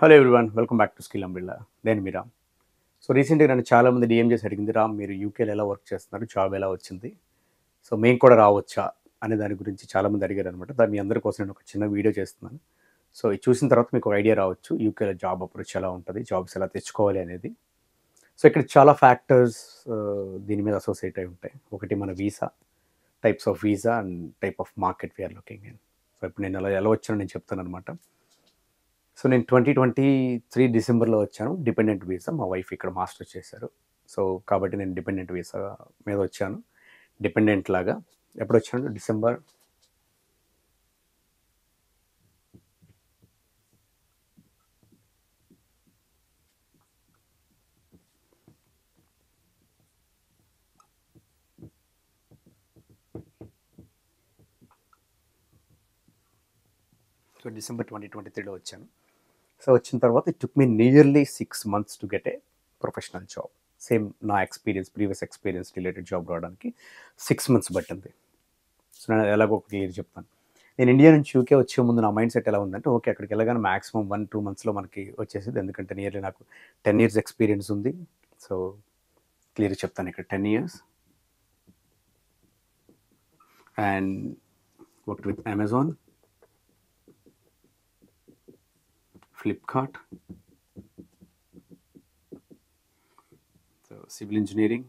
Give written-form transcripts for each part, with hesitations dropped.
Hello everyone welcome back to skill umbrella. నేను మీ Ram. So రీసెంట్గా నన్ను చాలామంది డిఎం చేసి అడిగింది, రామ్ మీరు యూకేలో ఎలా వర్క్ చేస్తున్నారు, జాబ్ ఎలా వచ్చింది, సో మేము కూడా రావచ్చా అనే దాని గురించి చాలామంది అడిగారు అనమాట. దాన్ని మీ అందరి కోసం నేను ఒక చిన్న వీడియో చేస్తున్నాను. సో ఇది చూసిన తర్వాత మీకు ఒక ఐడియా రావచ్చు యూకేలో జాబ్ అప్రోచ్ ఎలా ఉంటుంది, జాబ్స్ ఎలా తెచ్చుకోవాలి అనేది. సో ఇక్కడ చాలా ఫ్యాక్టర్స్ దీని మీద అసోసియేట్ అయి ఉంటాయి. ఒకటి మన visa, types of visa and type of market we're looking in. So ఇప్పుడు నేను ఎలా ఎలా వచ్చానో నేను చెప్తాను అనమాట. సో నేను 2023 డిసెంబర్లో వచ్చాను. డిపెండెంట్ వీసా, మా వైఫ్ ఇక్కడ మాస్టర్స్ చేశారు. సో కాబట్టి నేను డిపెండెంట్ వీసా మీద వచ్చాను. డిపెండెంట్ లాగా ఎప్పుడు వచ్చాను, డిసెంబర్ సో డిసెంబర్ 2023లో వచ్చాను. సో వచ్చిన తర్వాత it took me nearly 6 months to get a professional job. Same నా ప్రీవియస్ ఎక్స్పీరియన్స్ రిలేటెడ్ జాబ్ రావడానికి 6 months పట్టింది. సో నేను ఎలాగో ఒక క్లియర్ చెప్తాను. నేను ఇండియా నుంచి యూకే వచ్చే ముందు నా మైండ్ సెట్ ఎలా ఉందంటే, ఓకే అక్కడికి వెళ్ళగానే మాక్సిమం 1-2 monthsలో మనకి వచ్చేసింది. ఎందుకంటే నియర్లీ నాకు 10 years ఎక్స్పీరియన్స్ ఉంది. సో క్లియర్ చెప్తాను ఇక్కడ 10 years and worked with Amazon, Flipkart, so civil engineering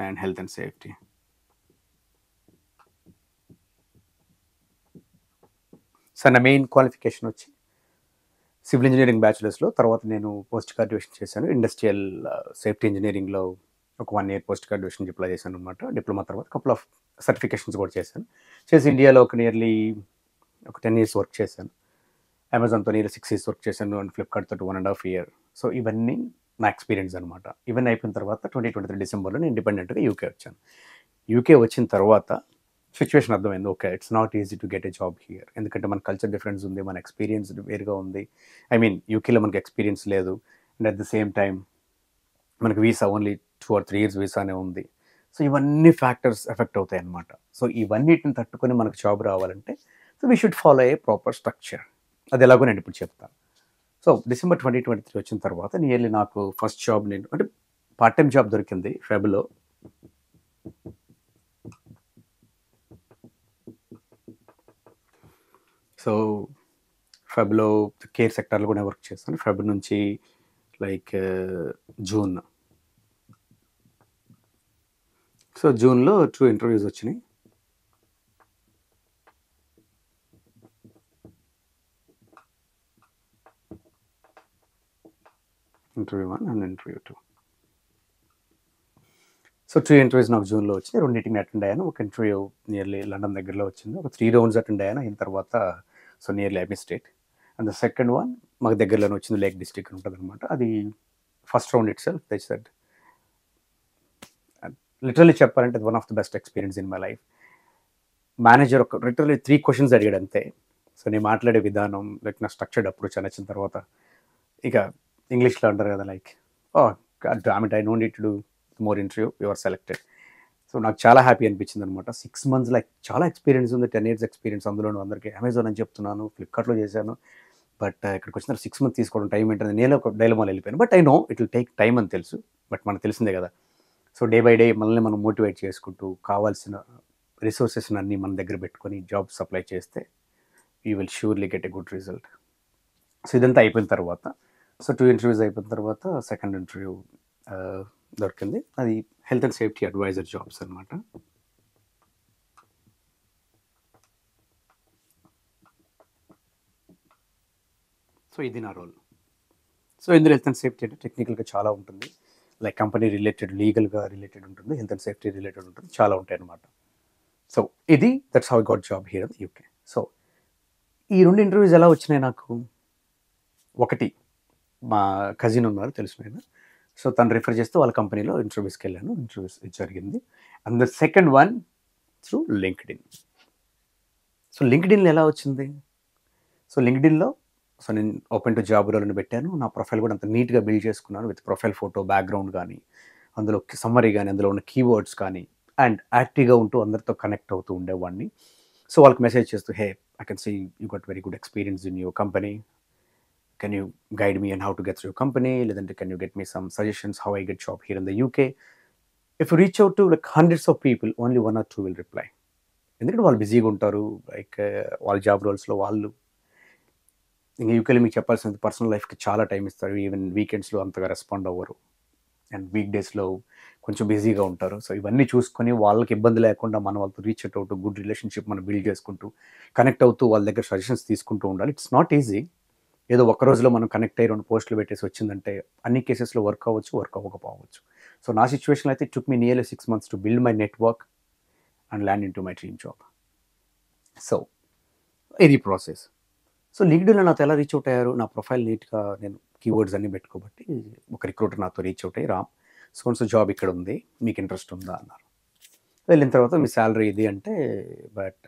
and health and safety. So నా మెయిన్ క్వాలిఫికేషన్ వచ్చి సివిల్ ఇంజనీరింగ్ బ్యాచులర్స్లో. తర్వాత నేను పోస్ట్ గ్రాడ్యుయేషన్ చేశాను ఇండస్ట్రియల్ సేఫ్టీ ఇంజనీరింగ్లో. ఒక 1 year పోస్ట్ గ్రాడ్యుయేషన్ అప్లై చేశాను అనమాట. డిప్లొమా తర్వాత కపుల్ ఆఫ్ సర్టిఫికేషన్స్ కూడా చేశాను. చేసి ఇండియాలో ఒక నియర్లీ ఒక 10 years వర్క్ చేశాను. అమెజాన్తో నియర్లీ 6 years వర్క్ చేశాను అండ్ ఫ్లిప్కార్ట్తో 1.5 year. సో ఇవన్నీ నా ఎక్స్పీరియన్స్ అనమాట. ఇవన్నీ అయిపోయిన తర్వాత 2023 డిసెంబర్లో నేను ఇండిపెండెంట్గా యూకే వచ్చాను. యూకే వచ్చిన తర్వాత సిచ్యువేషన్ అర్థమైంది, okay it's not easy to get a job here. ఎందుకంటే మన కల్చర్ డిఫరెన్స్ ఉంది, మన ఎక్స్పీరియన్స్ వేరుగా ఉంది. ఐ మీన్ యూకేలో మనకి ఎక్స్పీరియన్స్ లేదు and at the same time మనకి వీసా ఓన్లీ 2 or 3 years వీసానే ఉంది. సో ఇవన్నీ ఫ్యాక్టర్స్ ఎఫెక్ట్ అవుతాయి అన్నమాట. సో ఇవన్నిటిని తట్టుకొని మనకు జాబ్ రావాలంటే so we should follow a proper structure. అది ఎలాగో నేను ఇప్పుడు చెప్తాను. సో డిసెంబర్ 2023 వచ్చిన తర్వాత నియర్లీ నాకు ఫస్ట్ జాబ్ నేను అంటే పార్ట్ టైం జాబ్ దొరికింది ఫెబ్లో. సో ఫెబ్లో కేర్ సెక్టార్లో కూడా వర్క్ చేస్తాను. ఫెబ్ నుంచి లైక్ జూన్. సో జూన్లో 2 interviews వచ్చినాయి. Interview 1 and interview 2. So 2 interviews నాకు జూన్లో వచ్చినాయి. రెండింటిని అటెండ్ అయ్యాను. ఒక ఇంటర్వ్యూ నియర్లీ లండన్ దగ్గరలో వచ్చింది. ఒక 3 rounds అటెండ్ అయ్యాను. అయిన తర్వాత so nearly I missed it. And the second one మాకు దగ్గరలోనే వచ్చింది, లేక్ డిస్ట్రిక్ట్ ఉంటుంది అనమాట. అది first round itself they said literally చెప్పాలంటే one of the best experience in my life. Manager ఒక లిటరల్లీ 3 questions అడిగాడు అంతే. సో నేను మాట్లాడే విధానం లైక్ నా స్ట్రక్చర్డ్ అప్రోచ్ అని వచ్చిన తర్వాత ఇక ఇంగ్లీష్లో అంటారు కదా like god damn it I don't need to do more interview, you are selected. So నాకు చాలా హ్యాపీ అనిపించింది అనమాట. 6 months లైక్ చాలా ఎక్స్పీరియన్స్ ఉంది, 10 years ఎక్స్పీరియన్స్. అందులోనూ అందరికీ అమెజాన్ అని చెప్తున్నాను, ఫ్లిప్కార్ట్లో చేశాను. బట్ ఇక్కడికి వచ్చిన 6 months తీసుకోవడం టైం ఏంటంటే నేను ఒక డైలమాలో వెళ్ళిపోయాను. But I know it will take time అని తెలుసు. బట్ మనకు తెలిసిందే కదా. సో డే బై డే మనల్ని మనం మోటివేట్ చేసుకుంటూ కావాల్సిన రిసోర్సెస్ అన్నీ మన దగ్గర పెట్టుకొని జాబ్స్ అప్లై చేస్తే you will surely get a good result. So ఇదంతా అయిపోయిన తర్వాత సో 2 interviews అయిపోయిన తర్వాత సెకండ్ ఇంటర్వ్యూ దొరికింది. అది health and safety adviser jobs అనమాట. సో ఇది నా రోల్. సో ఇందులో హెల్త్ అండ్ సేఫ్టీ అంటే టెక్నికల్గా చాలా ఉంటుంది. లైక్ కంపెనీ రిలేటెడ్, లీగల్గా రిలేటెడ్ ఉంటుంది, హెల్త్ అండ్ సేఫ్టీ రిలేటెడ్ ఉంటుంది, చాలా ఉంటాయి అనమాట. సో ఇది that's how I got job here in UK. So ఈ 2 interviews ఎలా వచ్చినాయి నాకు, ఒకటి మా కజిన్ ఉన్నారు తెలిసిన ఆయన. సో తను రిఫర్ చేస్తే వాళ్ళ కంపెనీలో ఇంటర్వ్యూస్కి వెళ్ళాను. ఇంటర్వ్యూస్ జరిగింది. And the second one through LinkedIn. So లింక్డ్ఇన్లో ఎలా వచ్చింది, సో లింక్డ్ఇన్లో సో నేను ఓపెన్ టు జాబ్ రోల్ని పెట్టాను. నా ప్రొఫైల్ కూడా అంత నీట్గా బిల్డ్ చేసుకున్నాను విత్ ప్రొఫైల్ ఫోటో, బ్యాక్గ్రౌండ్ కానీ, అందులో సమ్మరీ కానీ, అందులో ఉన్న కీవర్డ్స్ కానీ, అండ్ యాక్టివ్గా ఉంటూ అందరితో కనెక్ట్ అవుతూ ఉండేవాడిని. సో వాళ్ళకి మెసేజ్ చేస్తూ, hey I can see you got very good experience in your company, can you guide me and how to get your company, లేదంటే can you get me some suggestions how I get job here in the UK. If you reach out to like hundreds of people, only 1 or 2 will reply. ఎందుకంటే వాళ్ళు బిజీగా ఉంటారు. Like వాళ్ళ job రోల్స్లో వాళ్ళు ఇంకా యూకేలో మీకు చెప్పాల్సింది పర్సనల్ లైఫ్కి చాలా టైం ఇస్తారు. ఈవెన్ వీకెండ్స్లో అంతగా రెస్పాండ్ అవ్వరు అండ్ వీక్ డేస్లో కొంచెం బిజీగా ఉంటారు. సో ఇవన్నీ చూసుకొని వాళ్ళకి ఇబ్బంది లేకుండా మనం వాళ్ళతో రీచ్ అవుట్ గుడ్ రిలేషన్షిప్ మనం బిల్డ్ చేసుకుంటూ కనెక్ట్ అవుతూ వాళ్ళ దగ్గర సజెషన్స్ తీసుకుంటూ ఉండాలి. It's not easy. ఏదో ఒక్క రోజులో మనం కనెక్ట్ అయ్యి 2 పోస్టులు పెట్టేసి వచ్చిందంటే అన్ని కేసెస్లో వర్క్ అవ్వచ్చు, వర్క్ అవ్వకపోవచ్చు. సో నా సిచ్యువేషన్ అయితే took me nearly 6 months to build my network and land in to my dream job. So ఇది ప్రాసెస్. సో లింక్డ్ఇన్‌లో నాతో ఎలా రీచ్ అవుట్ అయ్యారు, నా ప్రొఫైల్ నీట్‌గా నేను కీవర్డ్స్ అన్నీ పెట్టుకోబట్టి ఒక రిక్రూటర్ నాతో రీచ్ అవుట్ అయ్యి, Ram so and so job ఇక్కడ ఉంది, మీకు ఇంట్రెస్ట్ ఉందా అన్నారు. వెళ్ళిన తర్వాత మీ శాలరీ ఇది అంటే, బట్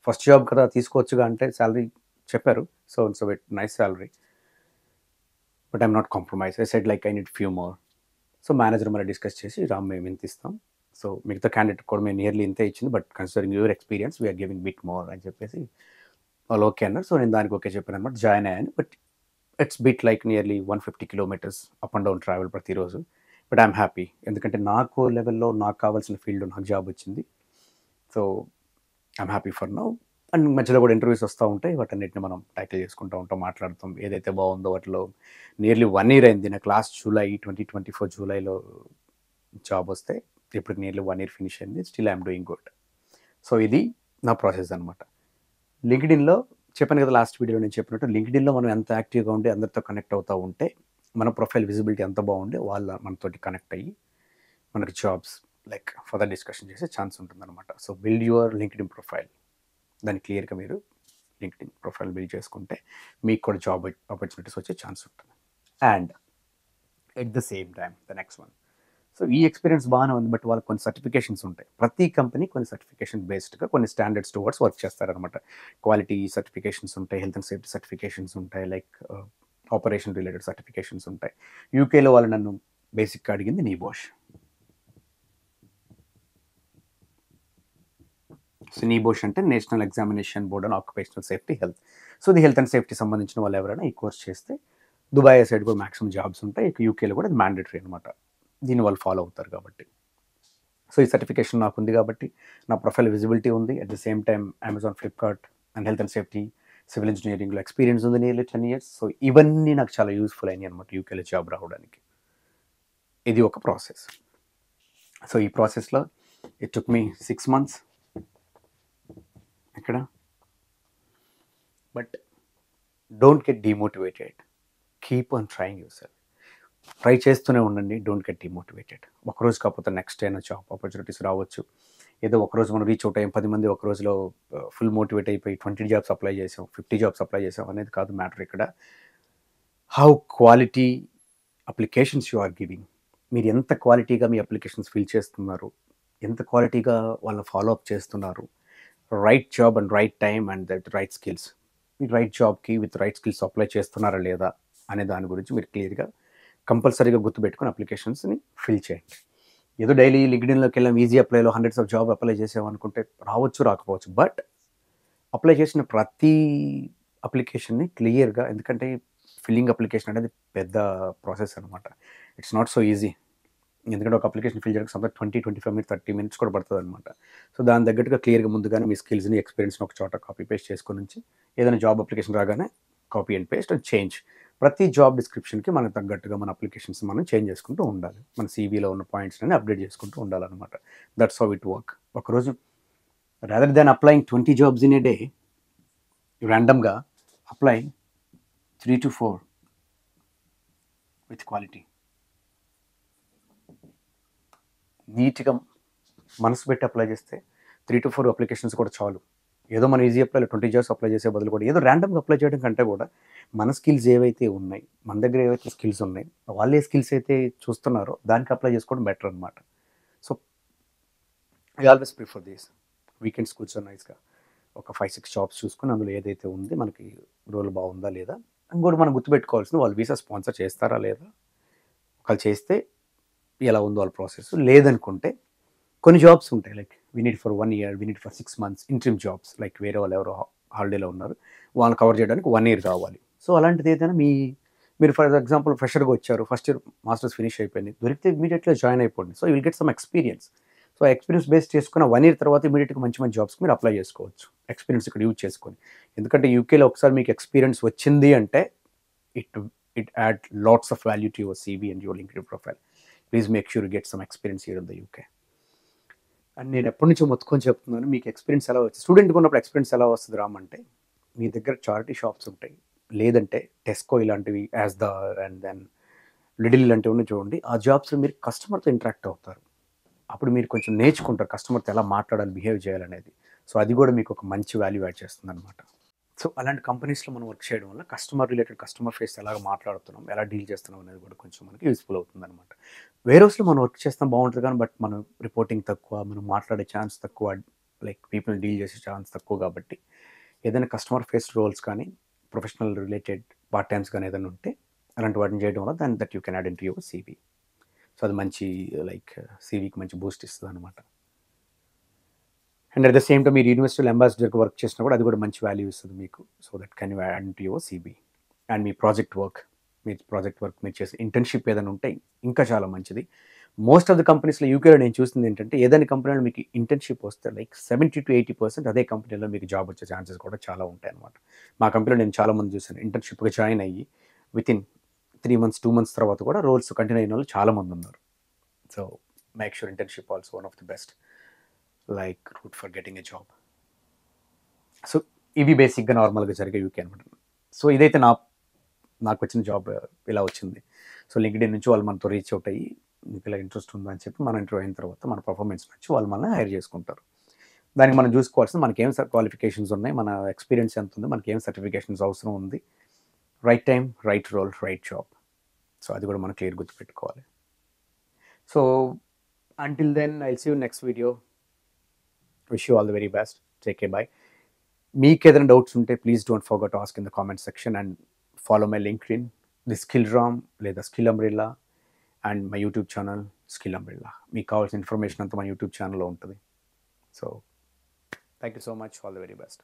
ఫస్ట్ జాబ్ కదా తీసుకోవచ్చుగా అంటే శాలరీ చెప్పారు. So and so with nice salary, but I'm not compromise. I said like I need few more. So manager మళ్ళీ డిస్కస్ చేసి, రామ్ మేము ఇంత ఇస్తాం, సో మిగతా క్యాండిడేట్ కూడా మేము నియర్లీ ఇంతే ఇచ్చింది, but considering your experience we're giving bit more అని చెప్పేసి వాళ్ళు ఓకే అన్నారు. సో నేను దానికి ఓకే చెప్పాను అనమాట. జాయిన్ అయ్యాను. But it's bit like nearly 150 kilometers up and down travel ప్రతిరోజు. బట్ ఐఎమ్ హ్యాపీ, ఎందుకంటే నాకు లెవెల్లో నాకు కావాల్సిన ఫీల్డ్లో నాకు జాబ్ వచ్చింది. So I'm happy for now. And మధ్యలో కూడా ఇంటర్వ్యూస్ వస్తూ ఉంటాయి, వాటన్నిటిని మనం ట్యాకిల్ చేసుకుంటూ ఉంటాం, మాట్లాడుతాం. ఏదైతే బాగుందో వాటిలో నియర్లీ 1 year అయింది. నాకు లాస్ట్ జూలై 2024 జూలైలో జాబ్ వస్తే ఇప్పుడు నియర్లీ 1 year ఫినిష్ అయింది. Still I'm doing good. So ఇది నా ప్రాసెస్ అనమాట. లింక్డ్ఇన్‌లో చెప్పాను కదా, లాస్ట్ వీడియోలో నేను చెప్పినట్టు లింక్డ్ఇన్‌లో మనం ఎంత యాక్టివ్గా ఉండి అందరితో కనెక్ట్ అవుతూ ఉంటే మన ప్రొఫైల్ విజిబిలిటీ ఎంత బాగుండి వాళ్ళు మనతోటి కనెక్ట్ అయ్యి మనకి జాబ్స్ లైక్ ఫర్దర్ డిస్కషన్ చేసే ఛాన్స్ ఉంటుందన్నమాట. So build your LinkedIn profile. దాన్ని క్లియర్గా మీరు లింక్డ్ఇన్ ప్రొఫైల్ బిల్డ్ చేసుకుంటే మీకు కూడా జాబ్ ఆపర్చునిటీస్ వచ్చే ఛాన్స్ ఉంటుంది. And at the same time the next one, so ఈ ఎక్స్పీరియన్స్ బాగానే ఉంది, బట్ వాళ్ళకి కొన్ని సర్టిఫికేషన్స్ ఉంటాయి. ప్రతి కంపెనీ కొన్ని సర్టిఫికేషన్ బేస్డ్గా కొన్ని స్టాండర్డ్స్ టువర్డ్స్ వర్క్ చేస్తారనమాట. క్వాలిటీ సర్టిఫికేషన్స్ ఉంటాయి, హెల్త్ అండ్ సేఫ్టీ సర్టిఫికేషన్స్ ఉంటాయి, లైక్ ఆపరేషన్ రిలేటెడ్ సర్టిఫికేషన్స్ ఉంటాయి. యూకేలో వాళ్ళు నన్ను బేసిక్గా అడిగింది నీబోష్. సో నీబోష్ అంటే national examination board on occupational safety health. So ఇది హెల్త్ అండ్ సేఫ్టీ సంబంధించిన వాళ్ళు ఎవరైనా ఈ కోర్స్ చేస్తే దుబాయ్ సైడ్ కూడా మ్యాక్సిమం జాబ్స్ ఉంటాయి, యూకేలో కూడా ఇది మ్యాండేటరీ అనమాట. దీన్ని వాళ్ళు ఫాలో అవుతారు కాబట్టి. సో ఈ సర్టిఫికేషన్ నాకు ఉంది కాబట్టి నా ప్రొఫైల్ విజిబిలిటీ ఉంది. At the same time Amazon, Flipkart and health and safety, civil ఇంజనీరింగ్లో ఎక్స్పీరియన్స్ ఉంది నియర్లీ 10 years. సో ఇవన్నీ నాకు చాలా యూస్ఫుల్ అయినాయి అనమాట యూకేలో జాబ్ రావడానికి. ఇది ఒక ప్రాసెస్. సో ఈ ప్రాసెస్లో ఇట్ టుక్ మీ 6 months ఇక్కడ. But don't get demotivated, keep on trying your self. Try చేస్తూనే ఉండండి, డోంట్ గెట్ డిమోటివేటెడ్. ఒకరోజు కాకపోతే నెక్స్ట్ అయినా జాబ్ ఆపర్చునిటీస్ రావచ్చు. ఏదో ఒకరోజు మనం రీచ్ అవుట్ అయ్యాం, 10 మంది ఒక రోజులో ఫుల్ మోటివేట్ అయిపోయి 20 jobs అప్లై చేసాం, 50 jobs అప్లై చేసాం అనేది కాదు మ్యాటర్ ఇక్కడ. How quality applications you are giving. మీరు ఎంత క్వాలిటీగా మీ అప్లికేషన్స్ ఫిల్ చేస్తున్నారు, ఎంత క్వాలిటీగా వాళ్ళని ఫాలో అప్ చేస్తున్నారు, right job and right time and that right skills. మీరు రైట్ జాబ్కి విత్ రైట్ స్కిల్స్ అప్లై చేస్తున్నారా లేదా అనే దాని గురించి మీరు క్లియర్గా కంపల్సరీగా గుర్తుపెట్టుకుని అప్లికేషన్స్ని ఫిల్ చేయండి. ఏదో డైలీ లింక్డ్ఇన్లోకి వెళ్ళాం, ఈజీ అప్లైలో హండ్రెడ్స్ ఆఫ్ జాబ్ అప్లై చేసామనుకుంటే రావచ్చు రాకపోవచ్చు, బట్ అప్లై చేసిన ప్రతి అప్లికేషన్ని క్లియర్గా, ఎందుకంటే ఫిల్లింగ్ అప్లికేషన్ అనేది పెద్ద ప్రాసెస్ అనమాట. It's not so easy. ఎందుకంటే ఒక అప్లికేషన్ ఫిల్ చేయడానికి సమ్టైమ్స్ 20-25 minutes 30 minutes కూడా పడుతుంది అనమాట. సో దాని తగ్గట్టుగా క్లియర్గా ముందుగానే మీ స్కిల్స్ని, ఎక్స్పీరియన్స్ని ఒక చోట కాపీ పేస్ట్ చేసుకొని నుంచి ఏదైనా జాబ్ అప్లికేషన్ రాగానే copy and paste and change. ప్రతి జాబ్ డిస్క్రిప్షన్కి మనకు తగ్గట్టుగా మన అప్లికేషన్స్ మనం చేంజ్ చేసుకుంటూ ఉండాలి. మన సీవీలో ఉన్న పాయింట్స్ అన్ని అప్డేట్ చేసుకుంటూ ఉండాలన్నమాట. That's how it work. ఒకరోజు rather than applying 20 jobs in a day, ర్యాండమ్గా అప్లై 3 to 4 విత్ క్వాలిటీ. నీట్గా మనసు పెట్టి అప్లై చేస్తే 3 to 4 అప్లికేషన్స్ కూడా చాలు. ఏదో మన ఈజీ అప్లైలో 20 jobs అప్లై చేసే బదులు కూడా ఏదో ర్యాండమ్గా అప్లై చేయడం కంటే కూడా మన స్కిల్స్ ఏవైతే ఉన్నాయి, మన దగ్గర ఏవైతే స్కిల్స్ ఉన్నాయి, వాళ్ళే స్కిల్స్ అయితే చూస్తున్నారో దానికి అప్లై చేసుకోవడం బెటర్ అనమాట. So I always prefer this. Weekends కూర్చొని నైస్గా ఒక 5-6 jobs చూసుకొని అందులో ఏదైతే ఉంది మనకి రోల్ బాగుందా లేదా. ఇంకోటి మనం గుర్తుపెట్టుకోవాల్సింది, వాళ్ళు వీసా స్పాన్సర్ చేస్తారా లేదా. ఒకళ్ళు చేస్తే ఎలా ఉందో వాళ్ళ ప్రాసెస్. లేదనుకుంటే కొన్ని జాబ్స్ ఉంటాయి, like we need for 1 year, we need for 6 months interim jobs. Like వేరే వాళ్ళు ఎవరో హాలిడేలో ఉన్నారు, వాళ్ళని కవర్ చేయడానికి 1 year కావాలి. సో అలాంటిది ఏదైనా మీరు ఫర్ ఎగ్జాంపుల్ ఫ్రెషర్గా వచ్చారు, ఫస్ట్ ఇయర్ మాస్టర్స్ ఫినిష్ అయిపోయింది, దొరికితే ఇమీడియట్గా జాయిన్ అయిపోండి. So you will get some experience. So experience base చేసుకున్న 1 ఇయర్ తర్వాత ఇమీడియట్గా మంచి మంచి జాబ్స్కి మీరు అప్లై చేసుకోవచ్చు, ఎక్స్పీరియన్స్ ఇక్కడ యూజ్ చేసుకొని. ఎందుకంటే యూకేలో ఒకసారి మీకు ఎక్స్పీరియన్స్ వచ్చింది అంటే it it add lots of value to your CV and your LinkedIn profile. Please make sure get some experience here in the UK. And నేను ఎప్పటి నుంచో మొత్తుకొని చెప్తున్నాను, మీకు ఎక్స్పీరియన్స్ ఎలా వచ్చింది, స్టూడెంట్గా ఉన్నప్పుడు ఎక్స్పీరియన్స్ ఎలా వస్తుంది రామంటే, మీ దగ్గర చారిటీ షాప్స్ ఉంటాయి, లేదంటే టెస్కో ఇలాంటివి, Asda and then Lidl ఇలాంటివన్నీ చూడండి. ఆ జాబ్స్లో మీరు కస్టమర్తో ఇంటరాక్ట్ అవుతారు. అప్పుడు మీరు కొంచెం నేర్చుకుంటారు కస్టమర్తో ఎలా మాట్లాడాలి, బిహేవ్ చేయాలనేది. సో అది కూడా మీకు ఒక మంచి వాల్యూ యాడ్ చేస్తుంది అనమాట. సో అలాంటి కంపెనీస్లో మనం వర్క్ చేయడం వల్ల కస్టమర్ ఫేస్ ఎలాగ మాట్లాడుతున్నాం, ఎలా డీల్ చేస్తున్నాం అనేది కూడా కొంచెం మనకి యూస్ఫుల్ అవుతుంది అనమాట. వేరే హౌస్లో మనం వర్క్ చేస్తాం బాగుంటుంది కానీ, బట్ మనం రిపోర్టింగ్ తక్కువ, మనం మాట్లాడే ఛాన్స్ తక్కువ, లైక్ పీపుల్ని డీల్ చేసే ఛాన్స్ తక్కువ. కాబట్టి ఏదైనా కస్టమర్ ఫేస్ రోల్స్ కానీ, ప్రొఫెషనల్ రిలేటెడ్ పార్ట్ టైమ్స్ కానీ ఏదైనా ఉంటే అలాంటి వాటిని చేయడం వల్ల దాన్ని that you can add in to your CV. So అది మంచి లైక్ సీవీకి మంచి బూస్ట్ ఇస్తుంది అనమాట. And at the same time మీరు యూనివర్సిటీలో అంబాసిడర్కి వర్క్ చేసినా కూడా అది కూడా మంచి వాల్యూ ఇస్తుంది మీకు. So that can you add to your CV. And మీ ప్రాజెక్ట్ వర్క్ మీరు చేసే ఇంటర్న్షిప్ ఏదైనా ఉంటే ఇంకా చాలా మంచిది. మోస్ట్ ఆఫ్ ద కంపెనీస్లో యూకేలో నేను చూసింది ఏంటంటే, ఏదైనా కంపెనీలో మీకు ఇంటర్న్షిప్ వస్తే లైక్ 70 to 80% అదే కంపెనీలో మీకు జాబ్ వచ్చే ఛాన్సెస్ కూడా చాలా ఉంటాయి అనమాట. మా కంపెనీలో నేను చాలామంది చూశాను, ఇంటర్న్షిప్గా జాయిన్ అయ్యి వితిన్ 3 months 2 months తర్వాత కూడా రోల్స్ కంటిన్యూ అయిన వాళ్ళు చాలామంది ఉన్నారు. So make sure internship also one of the best like route for getting a job. So ఇవి బేసిక్గా నార్మల్గా జరిగే యూకే అనమాట. సో ఇదైతే నాకు వచ్చిన జాబ్ ఇలా వచ్చింది. సో లింక్డ్ఇన్ నుంచి వాళ్ళు మనతో రీచ్ అవుట్ అయ్యి, మీకు ఇలా ఇంట్రెస్ట్ ఉందని చెప్పి మన ఇంటర్వ్యూ అయిన తర్వాత మన పర్ఫార్మెన్స్ నచ్చి వాళ్ళు మనల్ని హైర్ చేసుకుంటారు. దానికి మనం చూసుకోవాల్సింది మనకి ఏం క్వాలిఫికేషన్స్ ఉన్నాయి, మన ఎక్స్పీరియన్స్ ఎంత ఉంది, మనకి ఏం సర్టిఫికేషన్స్ అవసరం ఉంది, right time, right role, right job. So అది కూడా మనం క్లియర్ గుర్తుపెట్టుకోవాలి. So until then I'll see you next video. Wish you all the very best. Take care, bye. మీకు ఏదైనా డౌట్స్ ఉంటే please don't forget to ask in the comment section and follow my LinkedIn, the skill Ram లేదా skill umbrella, and my YouTube channel skill umbrella. మీకు కావాల్సిన information అంతా మన YouTube ఛానల్లో ఉంటుంది. So thank you so much. All the very best.